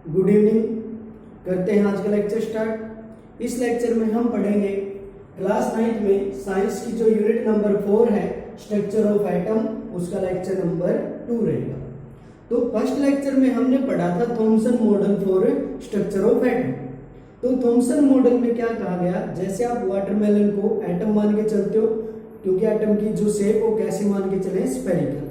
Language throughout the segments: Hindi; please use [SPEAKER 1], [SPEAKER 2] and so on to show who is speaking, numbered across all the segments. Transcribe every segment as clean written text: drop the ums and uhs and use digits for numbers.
[SPEAKER 1] Good evening. करते हैं आज का लेक्चर स्टार्ट। इस लेक्चर में हम पढ़ेंगे क्लास 9 में साइंस की जो यूनिट नंबर 4 है स्ट्रक्चर ऑफ एटम, उसका लेक्चर नंबर 2 रहेगा। तो फर्स्ट लेक्चर में हमने पढ़ा था Thompson model for structure of atom. तो थॉमसन मॉडल में क्या कहा गया, जैसे आप वाटरमेलन को एटम मान के चलते हो, क्योंकि एटम की जो शेप वो कैसे मान के चले, स्फेरिकल।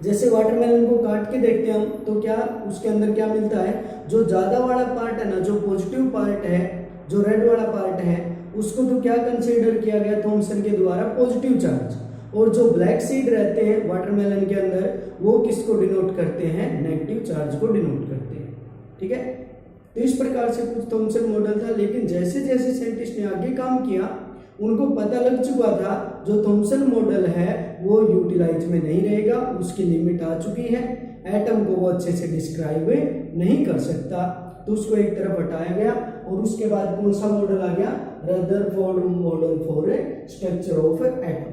[SPEAKER 1] जैसे वाटरमेलन को काट के देखते हैं हम तो क्या उसके अंदर क्या मिलता है, जो ज्यादा वाला पार्ट है ना, जो पॉजिटिव पार्ट है, जो रेड वाला पार्ट है, उसको तो क्या कंसीडर किया गया थॉमसन के द्वारा, पॉजिटिव चार्ज। और जो ब्लैक सीड रहते हैं वाटरमेलन के अंदर, वो किसको डिनोट करते हैं, नेगेटिव चार्ज को डिनोट करते हैं। ठीक है, तो इस प्रकार से कुछ थॉमसन मॉडल था। लेकिन जैसे जैसे साइंटिस्ट ने आगे काम किया, उनको पता लग चुका था जो थॉमसन मॉडल है वो यूटिलाइज में नहीं रहेगा, उसकी लिमिट आ चुकी है, एटम को वो अच्छे से डिस्क्राइब नहीं कर सकता, तो उसको एक तरफ हटाया गया। और उसके बाद कौन सा मॉडल आ गया, Rutherford model for structure of atom.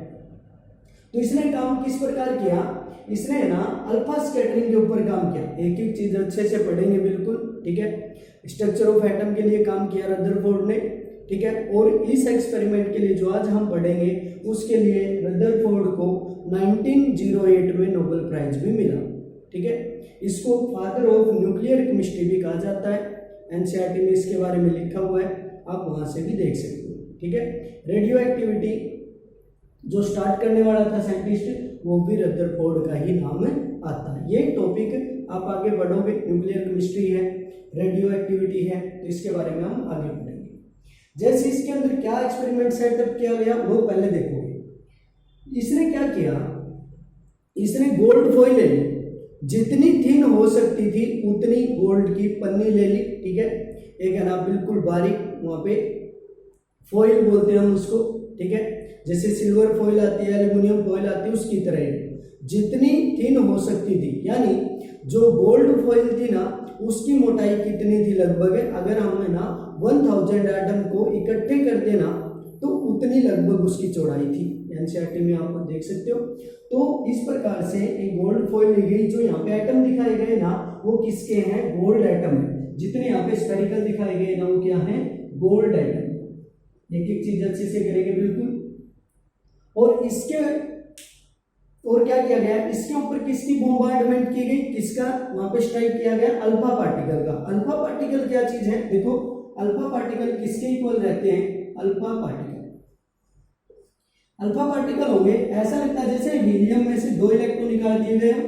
[SPEAKER 1] तो इसने काम किस प्रकार किया, इसने ना अल्फा स्कैटरिंग के ऊपर काम किया। एक एक चीज अच्छे से पढ़ेंगे बिल्कुल, ठीक है। स्ट्रक्चर ऑफ एटम के लिए काम किया रदरफोर्ड ने, ठीक है। और इस एक्सपेरिमेंट के लिए जो आज हम पढ़ेंगे, उसके लिए रदरफोर्ड को 1908 में नोबेल प्राइज भी मिला, ठीक है। इसको फादर ऑफ न्यूक्लियर केमिस्ट्री भी कहा जाता है। एनसीईआरटी में इसके बारे में लिखा हुआ है, आप वहां से भी देख सकते हो, ठीक है। रेडियो एक्टिविटी जो स्टार्ट करने वाला था साइंटिस्ट, वो भी रदरफोर्ड का ही नाम आता है। ये टॉपिक आप आगे बढ़ोगे, न्यूक्लियर केमिस्ट्री है, रेडियो एक्टिविटी है, तो इसके बारे में हम आगे बढ़ेंगे। जैसे इसके अंदर क्या एक्सपेरिमेंट सेटअप किया गया वो पहले देखोगे। इसने क्या किया, इसने गोल्ड फॉइल ले ली, जितनी थिन हो सकती थी उतनी गोल्ड की पन्नी ले ली, ठीक है। एक है ना बिल्कुल बारीक, वहां पे फॉइल बोलते हैं हम उसको, ठीक है। जैसे सिल्वर फॉइल आती है, एल्यूमिनियम फॉइल आती है, उसकी तरह जितनी थिन हो सकती थी। यानी जो गोल्ड फॉइल थी ना, उसकी मोटाई कितनी थी, लगभग अगर हमें ना 1000 एटम को इकट्ठे कर देना तो उतनी लगभग उसकी चौड़ाई थी। एनसीईआरटी में आप देख सकते हो। तो इस प्रकार से एक गोल्ड फॉइल ली गई। जो यहाँ पे एटम दिखाए गए ना, वो किसके हैं, गोल्ड एटम है। जितने यहाँ पे स्फेरिकल दिखाए गए ना, वो क्या है, गोल्ड एटम। एक एक चीज अच्छे से करेंगे बिल्कुल। और इसके और क्या किया गया, इसके ऊपर किसकी बॉम्बार्डमेंट की गई, किसका वहां पे स्ट्राइक किया गया, अल्फा पार्टिकल का। अल्फा पार्टिकल क्या चीज है, देखो अल्फा पार्टिकल किसके इक्वल रहते हैं, अल्फा पार्टिकल। अल्फा पार्टिकल होंगे, ऐसा लगता है जैसे हीलियम में से 2 इलेक्ट्रॉन निकाल दिए गए हो,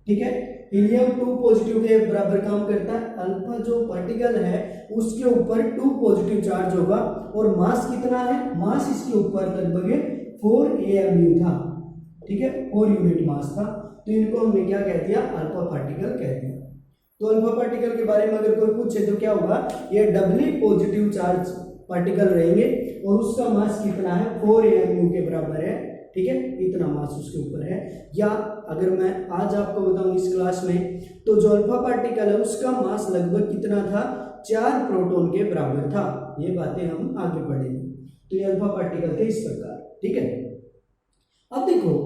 [SPEAKER 1] ठीक है। हीलियम 2 पॉजिटिव के बराबर काम करता है। अल्फा जो पार्टिकल है उसके ऊपर 2 पॉजिटिव चार्ज होगा, और मास कितना है, मास इसके ऊपर लगभग 4 AMU था, ठीक है, 4 यूनिट मास था। तो इनको हमने क्या कह दिया, अल्फा पार्टिकल कह दिया। तो अल्फा पार्टिकल के बारे में अगर कोई पूछे तो क्या होगा, ये डबली पॉजिटिव चार्ज पार्टिकल रहेंगे, और उसका मास कितना है, 4 AMU के बराबर है, ठीक है। इतना मास उसके ऊपर है। या अगर मैं आज आपको बताऊं इस क्लास में, तो जो अल्फा पार्टिकल है उसका मास लगभग कितना था, 4 प्रोटॉन के बराबर था। ये बातें हम आगे पढ़ेंगे। तो ये अल्फा पार्टिकल थे इस प्रकार, ठीक है। अब देखो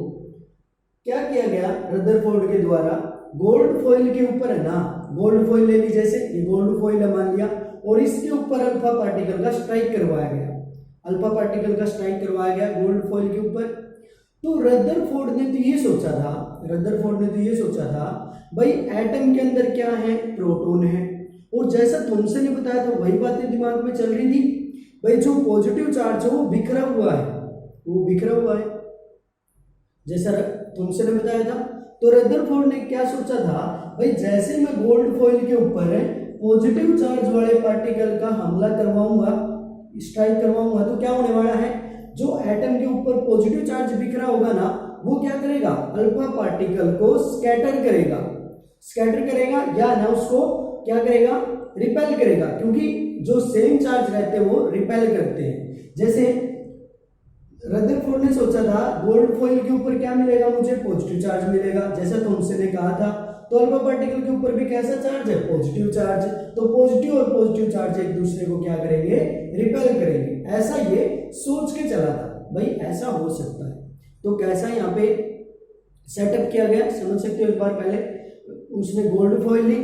[SPEAKER 1] क्या किया गया रदरफोर्ड के द्वारा, गोल्ड फॉइल के ऊपर है ना, गोल्ड फॉइल ले ली, जैसे ये गोल्ड फॉइल है मान लिया, और इसके ऊपर अल्फा पार्टिकल का स्ट्राइक करवाया गया। अल्फा पार्टिकल का स्ट्राइक करवाया गया गोल्ड फॉइल के ऊपर। तो रदरफोर्ड ने तो ये सोचा था, रदरफोर्ड ने तो ये सोचा था भाई एटम के अंदर क्या है, प्रोटॉन है। और जैसा थॉमसन ने बताया था वही बातें दिमाग में चल रही थी, भाई जो पॉजिटिव चार्ज है वो बिखरा हुआ है, वो बिखरा हुआ है, जैसा थॉमसन ने बताया था। तो रदरफोर्ड ने क्या सोचा था, भाई जैसे मैं गोल्ड फॉइल के ऊपर पॉजिटिव चार्ज वाले पार्टिकल का हमला करवाऊंगा, स्ट्राइक करवाऊंगा, तो क्या होने वाला है, जो एटम के ऊपर पॉजिटिव चार्ज बिखरा होगा ना, वो क्या करेगा, अल्फा पार्टिकल को स्कैटर करेगा, स्कैटर करेगा, या ना उसको क्या करेगा, रिपेल करेगा, क्योंकि जो सेम चार्ज रहते हैं वो रिपेल करते हैं। जैसे रदरफोर्ड ने सोचा था गोल्ड फॉइल के ऊपर क्या मिलेगा, मुझे पॉजिटिव चार्ज मिलेगा, जैसा थॉमसन ने कहा था। तो अल्फा पार्टिकल के ऊपर भी कैसा चार्ज है, पॉजिटिव चार्ज। तो पॉजिटिव और पॉजिटिव चार्ज एक दूसरे को क्या करेंगे, रिपेल करेंगे। ऐसा ये सोच के चला था, भाई ऐसा हो सकता है। तो कैसा यहाँ पे सेटअप किया गया समझ सकते हो। एक बार पहले उसने गोल्ड फॉइल ली,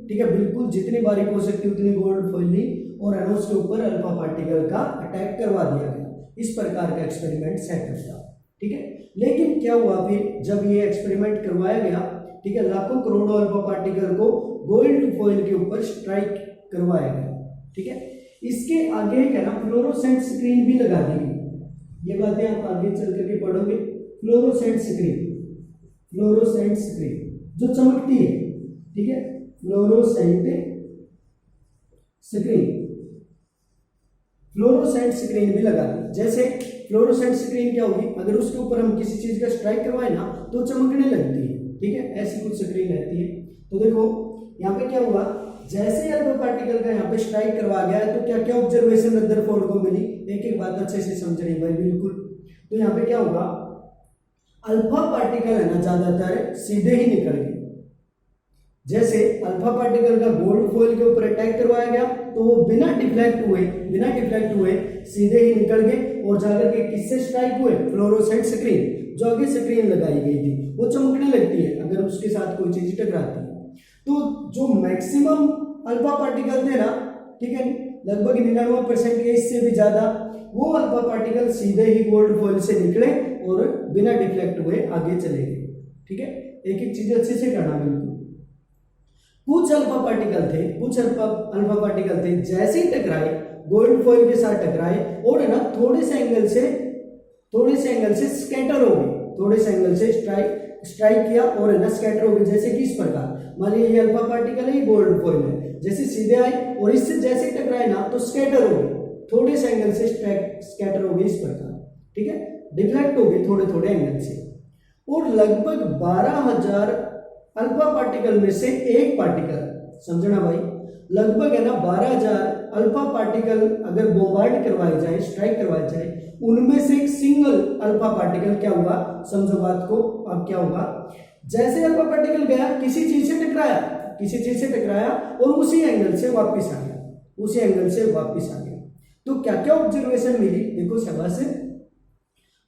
[SPEAKER 1] ठीक है, बिल्कुल जितनी बारीक हो सकती उतनी गोल्ड फॉइल ली और है ना उसके ऊपर अल्फा पार्टिकल का अटैक करवा दिया गया। इस प्रकार का एक्सपेरिमेंट सेटअप था, ठीक है। लेकिन क्या हुआ फिर जब ये एक्सपेरिमेंट करवाया गया, ठीक है, लाखों करोड़ों अल्फा पार्टिकल को गोल्ड फॉइल के ऊपर स्ट्राइक करवाया गया, ठीक है। इसके आगे क्या ना फ्लोरोसेंट स्क्रीन भी लगा दी गई। ये बातें आप आगे चल करके पढ़ोगे। फ्लोरोसेंट स्क्रीन जो चमकती है, ठीक है, फ्लोरोसेंट स्क्रीन भी लगा दी। जैसे फ्लोरोसेंट स्क्रीन क्या होगी, अगर उसके ऊपर हम किसी चीज का स्ट्राइक करवाए ना तो चमकने लगती है, ठीक है, ऐसी कुछ स्क्रीन रहती है। तो देखो यहाँ पे क्या हुआ, जैसे अल्फा पार्टिकल का यहाँ पे स्ट्राइक करवा गया है तो क्या क्या ऑब्जर्वेशन रदरफोर्ड को मिली, एक एक बात अच्छे से समझ रही भाई, बिल्कुल। तो यहाँ पे क्या होगा, अल्फा पार्टिकल है ना ज्यादातर सीधे ही निकल गए। जैसे अल्फा पार्टिकल का गोल्ड फॉइल के ऊपर अटैक करवाया गया तो वो बिना डिफ्लेक्ट हुए सीधे ही निकल गए और जाकर के किससे स्ट्राइक हुए, फ्लोरोसेंट स्क्रीन, जो आगे स्क्रीन लगाई गई थी वो चमकने लगती है अगर उसके साथ कोई चीज टकराती है। तो जो मैक्सिमम अल्फा पार्टिकल थे ना, ठीक है, लगभग 99% के इससे भी ज्यादा, वो अल्फा पार्टिकल सीधे ही गोल्ड फॉइल से निकले और बिना डिफ्लेक्ट हुए आगे चले गए, ठीक है। एक एक चीज अच्छे से करना बिल्कुल। कुछ अल्फा पार्टिकल थे जैसे ही टकराए गोल्ड फॉइल के साथ टकराए और है ना थोड़े से एंगल से स्कैटर हो गए, थोड़े से एंगल से स्ट्राइक किया और है ना स्कैटर हो गए। जैसे कि इस प्रकार, मान लीजिए ये अल्फा पार्टिकल है, ये गोल्ड फॉइल है, जैसे सीधे आए और इससे जैसे टकराए ना तो स्कैटर हो गए, थोड़े से एंगल से स्कैटर हो गए इस प्रकार, ठीक है, डिफ्लेक्ट हो गए थोड़े एंगल से। और लगभग 12,000 अल्फा पार्टिकल में से एक पार्टिकल, समझना भाई, लगभग है ना 12,000 अल्फा पार्टिकल अगर बोम्बार्ड करवाए जाए, स्ट्राइक करवाए जाए, उनमें से एक सिंगल अल्फा पार्टिकल क्या हुआ, समझो बात को। अब क्या होगा, जैसे अल्फा पार्टिकल गया किसी चीज से टकराया और उसी एंगल से वापस आ गया, तो क्या क्या ऑब्जर्वेशन मिली, देखो शाबाश।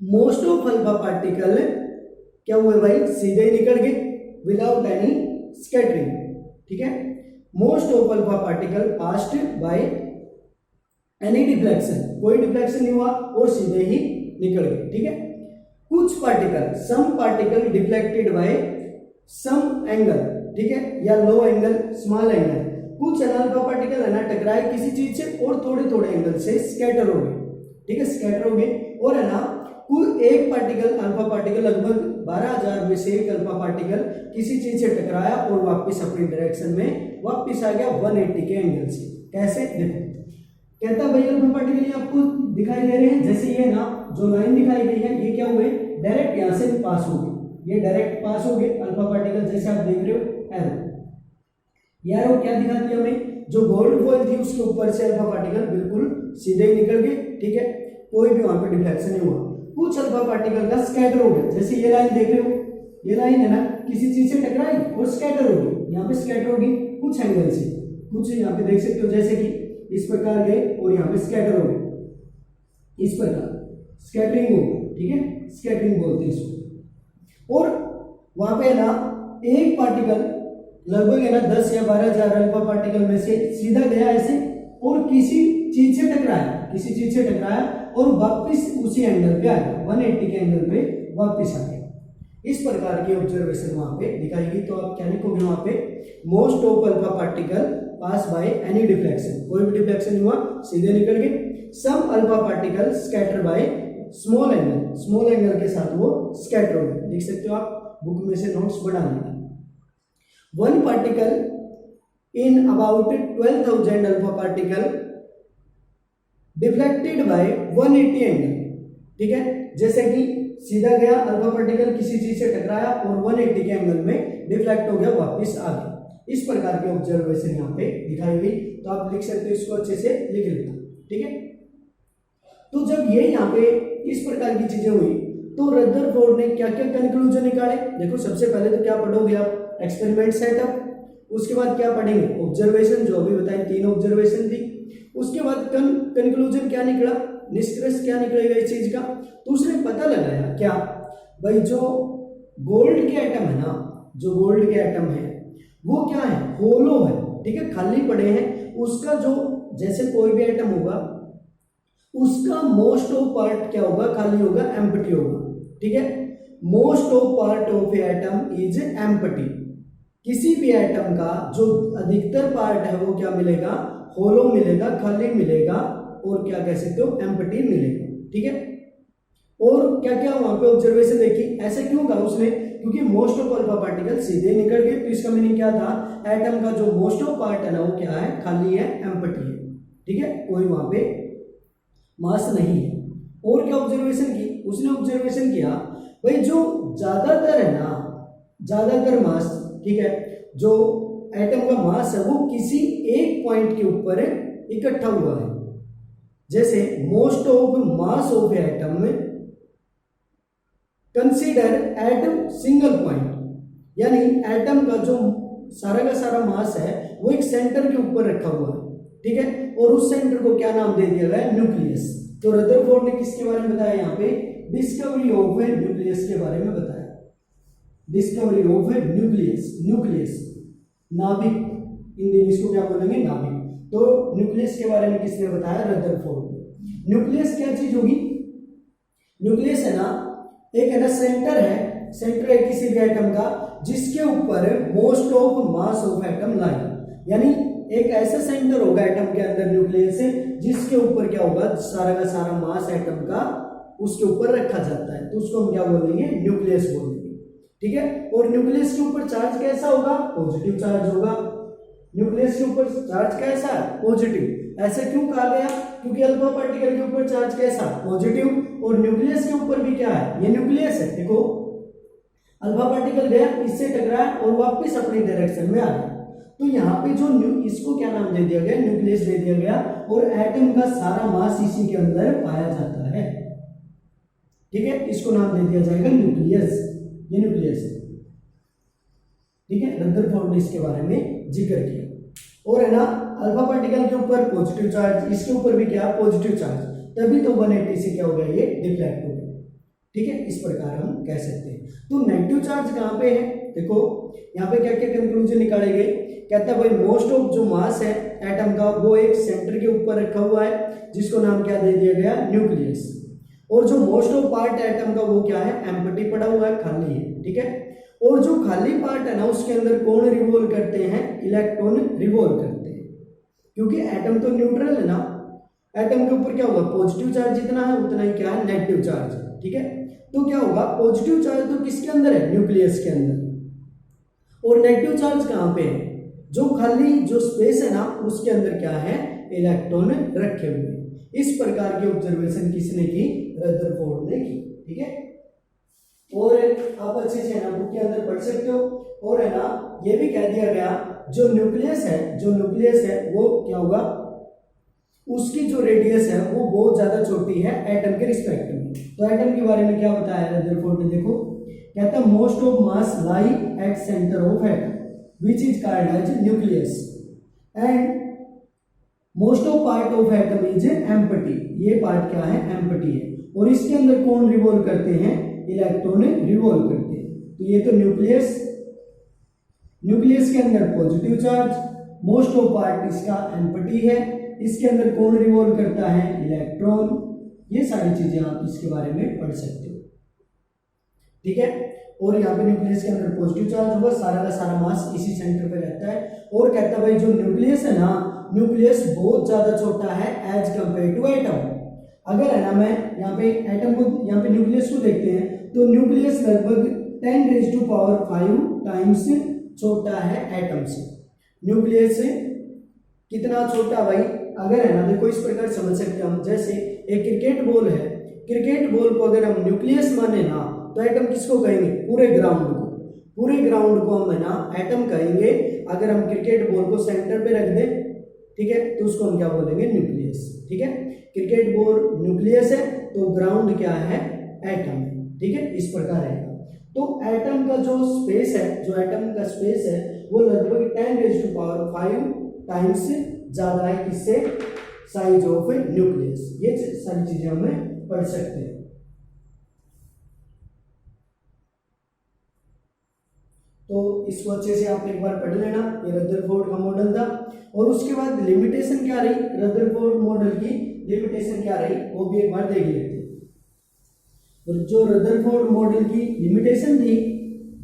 [SPEAKER 1] मोस्ट ऑफ अल्फा पार्टिकल क्या हुए भाई, सीधे ही निकल गए विदाउट एनी स्कैटरिंग, ठीक है। Most of alpha particle passed by any deflection, कोई डिफ्लेक्शन नहीं हुआ और सीधे ही निकल गए, ठीक है। कुछ particle, some particle deflected by some angle, ठीक है, या लो एंगल, स्मॉल एंगल। कुछ अल्फा पार्टिकल है ना टकराए किसी चीज से और थोड़े एंगल से स्कैटर हो गए, ठीक है, स्कैटर हो गए। और है ना कुल एक पार्टिकल, अल्फा पार्टिकल, लगभग 12,000 में से एक अल्फा पार्टिकल किसी चीज से टकराया और वापस अपनी डायरेक्शन में वापस आ गया 180 के एंगल से। कैसे, देखो कहता भाई अल्फा पार्टिकल ये आपको दिखाई दे रहे हैं, जैसे ये ना जो लाइन दिखाई गई है ये क्या हुए, डायरेक्ट यहां से पास हो गए, ये डायरेक्ट पास हो गए अल्फा पार्टिकल, जैसे आप देख रहे हो एरो क्या दिखाती है हमें, जो गोल्ड फॉइल थी उसके ऊपर से अल्फा पार्टिकल बिल्कुल सीधे ही निकल गए, ठीक है, कोई भी वहां पे डिफ्लेक्शन नहीं हुआ। कुछ अल्फा पार्टिकल का स्कैटर हो गया, जैसे ये लाइन देख रहे हो, ये लाइन है ना किसी चीज से टकराई और स्कैटर हो गई, यहाँ पे स्कैटर हो गई कुछ एंगल से, कुछ यहाँ पे देख सकते हो जैसे कि इस प्रकार गए और यहाँ पे स्कैटर हो गए, इस प्रकार स्कैटरिंग हो गई, ठीक है, स्कैटरिंग बोलते हैं इसको। और वहां पे ना एक पार्टिकल लगभग है ना 10 या 12,000 अल्फा पार्टिकल में से सीधा गया ऐसे और किसी चीज से टकराया और वापस उसी एंगल पे आ गया, 180 के एंगल पे वापस आ गया। इस प्रकार की ऑब्जर्वेशन वहां पे दिखाई गई। तो आप क्या लिखोगे वहां पे, most of alpha particle pass by any deflection, कोई भी डिफ्लेक्शन नहीं हुआ, सीधे निकल गए। Some alpha particle scatter by small angle के साथ वो स्कैटर हो गए, लिख सकते हो आप बुक में से नोट्स बना लेंगे। One particle in about 12,000 alpha particle deflected bye 180 angle, ठीक है, जैसे कि सीधा गया अल्फा पार्टिकल किसी चीज से टकराया और 180 के एंगल में डिफ्लेक्ट हो गया, वापस आ गया। इस प्रकार के ऑब्जर्वेशन यहाँ पे दिखाई गई। तो आप लिख सकते हो, इसको अच्छे से लिख लेना, ठीक है। तो जब ये यहाँ पे इस प्रकार की चीजें हुई तो रदरफोर्ड ने क्या क्या कंक्लूजन निकाले, देखो सबसे पहले तो क्या पढ़ोगे आप, एक्सपेरिमेंट सेटअप, उसके बाद क्या पढ़ेंगे, ऑब्जर्वेशन, जो अभी बताए 3 ऑब्जर्वेशन थी। उसके बाद कंक्लूजन क्या निकला, निष्कर्ष क्या निकलेगा इस चीज का, तो उसने पता लगाया क्या भाई, जो गोल्ड के एटम है ना, जो गोल्ड के एटम है वो क्या है, होलो है, ठीक है, खाली पड़े हैं, उसका जो जैसे कोई भी आइटम होगा उसका मोस्ट ऑफ पार्ट क्या होगा, खाली होगा, एम्प्टी होगा। ठीक है, most of part of atom is empty. किसी भी एटम का जो अधिकतर पार्ट है वो क्या मिलेगा, होलो मिलेगा, खाली मिलेगा, और क्या कह सकते हो, एम्प्टी मिलेगा। ठीक है, और क्या क्या वहां पे ऑब्जर्वेशन देखी, ऐसे क्यों कहा उसने, क्योंकि मोस्ट ऑफ अल्फा पार्टिकल सीधे निकल गए, तो इसका मीनिंग क्या था, एटम का जो मोस्ट ऑफ पार्ट है ना वो क्या है, खाली है, एम्प्टी है। ठीक है, कोई वहां पे मास नहीं है। और क्या ऑब्जर्वेशन की, उसने ऑब्जर्वेशन किया भाई जो ज्यादातर है ना, ज्यादातर मास, ठीक है, जो एटम का मास है वो किसी एक पॉइंट के ऊपर इकट्ठा हुआ है। जैसे most of mass of atom consider at single point, यानी एटम का जो सारा मास है वो एक सेंटर के ऊपर रखा हुआ है। ठीक है, और उस सेंटर को क्या नाम दे दिया गया, न्यूक्लियस। तो रदरफोर्ड ने किसके बारे में बताया, यहाँ पे डिस्कवरी ऑफ न्यूक्लियस के बारे में बताया। डिस्कवरी ऑफ न्यूक्लियस, न्यूक्लियस नाभिक, हिंदी में इसको क्या बोलेंगे, नाभिक। तो न्यूक्लियस के बारे में किसने बताया, रदरफोर्ड ने। न्यूक्लियस क्या चीज होगी, न्यूक्लियस है ना, एक है ना सेंटर है, सेंटर है किसी भी एटम का जिसके ऊपर most of mass of atom lie, यानी एक ऐसा सेंटर होगा एटम के अंदर न्यूक्लियस से जिसके ऊपर क्या होगा, सारा का सारा मास एटम का उसके ऊपर रखा जाता है, तो उसको हम क्या बोलेंगे, न्यूक्लियस बोलेंगे। ठीक है, और न्यूक्लियस के ऊपर चार्ज कैसा होगा, पॉजिटिव चार्ज होगा। न्यूक्लियस के ऊपर चार्ज कैसा है, पॉजिटिव। ऐसे क्यों कहा गया, क्योंकि अल्फा पार्टिकल के ऊपर चार्ज कैसा, पॉजिटिव, और न्यूक्लियस के ऊपर भी क्या है, ये न्यूक्लियस है। देखो अल्फा पार्टिकल गया, इससे टकराया और वापस अपनी डायरेक्शन में आ गया, तो यहाँ पे जो इसको क्या नाम दे दिया गया, न्यूक्लियस दे दिया गया, और एटम का सारा मास इसी के अंदर पाया जाता है। ठीक है, इसको नाम दे दिया जाएगा न्यूक्लियस, ये न्यूक्लियस है। ठीक है, रदरफोर्ड ने इसके बारे में जिक्र किया। और है ना, अल्फा पार्टिकल के ऊपर पॉजिटिव चार्ज, इसके ऊपर भी क्या, पॉजिटिव चार्ज, तभी तो 180 से क्या हो गया, ये डिफ्लेक्ट हो गया। ठीक है, इस प्रकार हम कह सकते हैं। तो नेगेटिव चार्ज कहाँ पे है, देखो यहाँ पे क्या क्या कंक्लूजन निकाले गए, कहता है भाई मोस्ट ऑफ जो मास है एटम का वो एक सेंटर के ऊपर रखा हुआ है जिसको नाम क्या दे दिया गया, न्यूक्लियस, और जो मोस्ट ऑफ पार्ट एटम का वो क्या है, एम्प्टी पड़ा हुआ है, खाली है। ठीक है, और जो खाली पार्ट है ना उसके अंदर कौन रिवॉल्व करते हैं, इलेक्ट्रॉन रिवॉल्व करते हैं, क्योंकि एटम तो न्यूट्रल है ना, एटम के ऊपर क्या होगा, पॉजिटिव चार्ज जितना है उतना ही क्या है, नेगेटिव चार्ज। ठीक है, तो क्या होगा, पॉजिटिव चार्ज तो किसके अंदर है, न्यूक्लियस के अंदर, और नेगेटिव चार्ज कहाँ पे है, जो खाली जो स्पेस है ना उसके अंदर क्या है, इलेक्ट्रॉन रखे हुए। इस प्रकार की ऑब्जर्वेशन किसने की, रदरफोर्ड ने की। ठीक है, और आप अच्छे से ना बुक के अंदर पढ़ सकते हो। और है ना, ये भी कह दिया गया जो न्यूक्लियस है वो क्या होगा, उसकी जो रेडियस है वो बहुत ज्यादा छोटी है एटम के रिस्पेक्ट में। तो एटम के बारे में क्या बताया रदरफोर्ड ने, देखो कहता है most of mass lie at centre of atom which is called as nucleus and most of part of atom is empty. ये पार्ट क्या है, एम्प्टी है, और इसके अंदर कौन रिवॉल्व करते हैं, इलेक्ट्रॉन रिवॉल्व करते हैं। तो ये तो न्यूक्लियस के अंदर positive charge, most of part इसका एम्प्टी है, इसके अंदर कौन रिवॉल्व करता है, इलेक्ट्रॉन। ये सारी चीजें आप इसके बारे में पढ़ सकते हो। ठीक है, और यहाँ पे न्यूक्लियस के अंदर पॉजिटिव चार्ज होगा, सारा का सारा मास इसी सेंटर पे रहता है। और कहता है भाई जो न्यूक्लियस है ना, न्यूक्लियस बहुत ज्यादा छोटा है एज कंपेयर टू एटम। अगर है ना, मैं यहाँ पे एटम को, यहाँ पे न्यूक्लियस को देखते हैं तो न्यूक्लियस लगभग 10⁵ टाइम्स छोटा है एटम से। न्यूक्लियस से कितना छोटा भाई, अगर है ना, देखो इस प्रकार समझ सकते हम, जैसे एक क्रिकेट बॉल है, क्रिकेट बॉल को अगर हम न्यूक्लियस माने ना तो एटम किसको कहेंगे, पूरे ग्राउंड को हम है ना एटम कहेंगे। अगर हम क्रिकेट बॉल को सेंटर पे रख दें, ठीक है, तो उसको हम क्या बोलेंगे, न्यूक्लियस। ठीक है, क्रिकेट बॉल न्यूक्लियस है तो ग्राउंड क्या है, एटम है। ठीक है, इस प्रकार है। तो एटम का जो स्पेस है, जो एटम का स्पेस है वो लगभग 10⁵ टाइम्स ज्यादा है किससे, साइज ऑफ न्यूक्लियस। ये सारी चीजें हमें पढ़ सकते हैं। तो इसको अच्छे से आप एक बार पढ़ लेना, ये रदरफोर्ड का मॉडल था। और उसके बाद लिमिटेशन क्या रही रदरफोर्ड मॉडल की, लिमिटेशन क्या रही वो भी एक बार देख लेते हैं। और जो रदरफोर्ड मॉडल की लिमिटेशन थी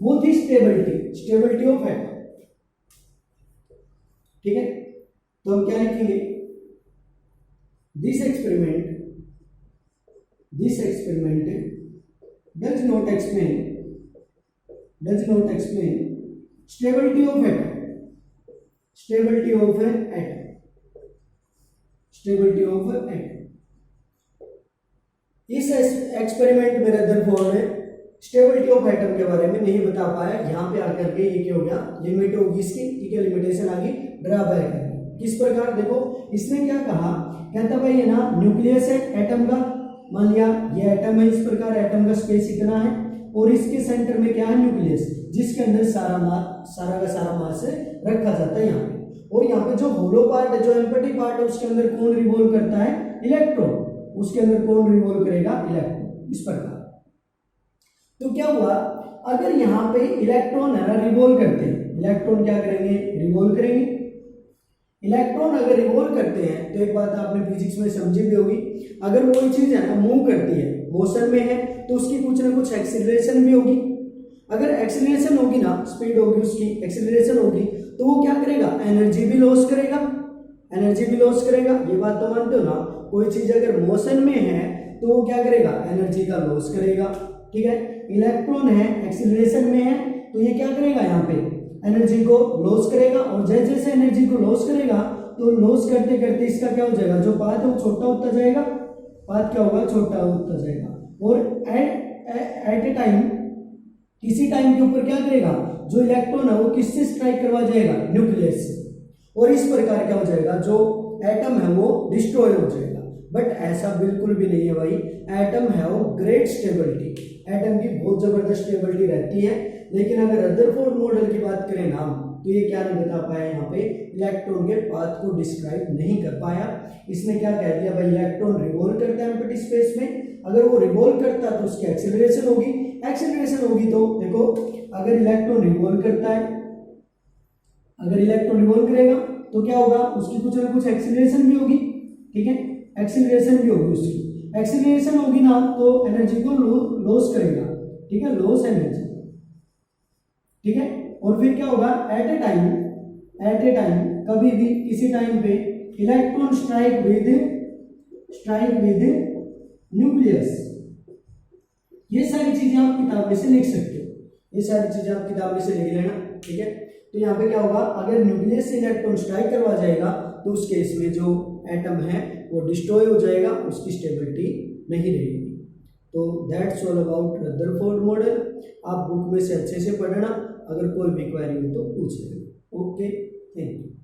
[SPEAKER 1] वो थी स्टेबिलिटी ऑफ एटम। ठीक है, तो हम क्या लिखेंगे, this experiment does not explain stability of atom, stability of atom। इस एक्सपेरिमेंट में रदरफोर्ड ने स्टेबिलिटी ऑफ एटम के बारे में नहीं बता पाया। यहाँ पे आकर के ये क्या हो गया, लिमिट होगी इसकी, ठीक है, लिमिटेशन आ गई, ड्रॉबैक है। किस प्रकार, देखो इसने क्या कहा, कहता भाई ये ना न्यूक्लियस है एटम का, मान लिया ये एटम है, इस प्रकार एटम का स्पेस इतना है और इसके सेंटर में क्या है न्यूक्लियस, जिसके अंदर सारा का सारा मास रखा जाता है यहाँ पे। और यहाँ पे जो होलो पार्ट है, जो एम्प्टी पार्ट है, उसके अंदर कौन रिवॉल्व करता है, इलेक्ट्रॉन, उसके अंदर कौन रिवॉल्व करेगा, इलेक्ट्रॉन। इस प्रकार तो क्या हुआ, अगर यहाँ पे इलेक्ट्रॉन है ना रिवॉल्व करते हैं, इलेक्ट्रॉन क्या करेंगे, रिवॉल्व करेंगे। इलेक्ट्रॉन अगर रिवॉल्व करते हैं तो एक बात आपने फिजिक्स में समझी भी होगी, अगर कोई चीज है ना मूव करती है, मोशन में है, तो उसकी कुछ ना कुछ एक्सीलरेशन भी होगी। अगर एक्सीलरेशन होगी ना, स्पीड होगी उसकी, एक्सीलरेशन होगी, तो वो क्या करेगा, एनर्जी भी लॉस करेगा, ये बात तो मानते हो ना। कोई चीज अगर मोशन में है तो वो क्या करेगा, एनर्जी का लॉस करेगा। ठीक है, इलेक्ट्रॉन है एक्सीलरेशन में है तो ये क्या करेगा, यहाँ पे एनर्जी को लॉस करेगा। और जैसे जैसे एनर्जी को लॉस करेगा तो लॉस करते करते इसका क्या हो जाएगा, जो पाथ है वो छोटा होता जाएगा, पाथ क्या होगा, छोटा होता जाएगा। और एट ए टाइम, किसी टाइम के ऊपर क्या करेगा, जो इलेक्ट्रॉन है वो किससे स्ट्राइक करवा जाएगा, न्यूक्लियस से। और इस प्रकार क्या हो जाएगा, जो एटम है वो डिस्ट्रॉय हो जाएगा। बट ऐसा बिल्कुल भी नहीं है भाई, एटम है वो ग्रेट स्टेबिलिटी, एटम की बहुत जबरदस्त स्टेबिलिटी रहती है। लेकिन अगर रदरफोर्ड मॉडल की बात करें ना, तो ये क्या नहीं बता पाया, यहाँ पे इलेक्ट्रॉन के पाथ को डिस्क्राइब नहीं कर पाया। इसने क्या कह दिया भाई, इलेक्ट्रॉन रिवॉल्व करता है एम्प्टी स्पेस में, अगर वो रिवॉल्व करता है तो उसकी एक्सीलरेशन होगी, तो देखो अगर इलेक्ट्रॉन रिवॉल्व करता है, अगर इलेक्ट्रॉन रिवॉल्व करेगा तो क्या होगा, उसकी कुछ ना कुछ एक्सीलरेशन भी होगी। ठीक है, एक्सीलरेशन भी होगी उसकी, एक्सीलरेशन होगी ना तो एनर्जी को लॉस करेगा। ठीक है, लॉस एनर्जी। ठीक है, और फिर क्या होगा, एट ए टाइम कभी भी किसी टाइम पे इलेक्ट्रॉन स्ट्राइक विद न्यूक्लियस। ये सारी चीजें आप किताब में से लिख सकते हो, ये सारी चीजें आप किताब में से लिख लेना। ठीक है, तो यहाँ पे क्या होगा, अगर न्यूक्लियस से इलेक्ट्रॉन स्ट्राइक करवा जाएगा तो उस केस में जो एटम है वो डिस्ट्रॉय हो जाएगा, उसकी स्टेबिलिटी नहीं रहेगी। तो that's all about Rutherford model. आप बुक में से अच्छे से पढ़ना, अगर कोई भी क्वेरी हो तो पूछ लेना। Okay, thank you.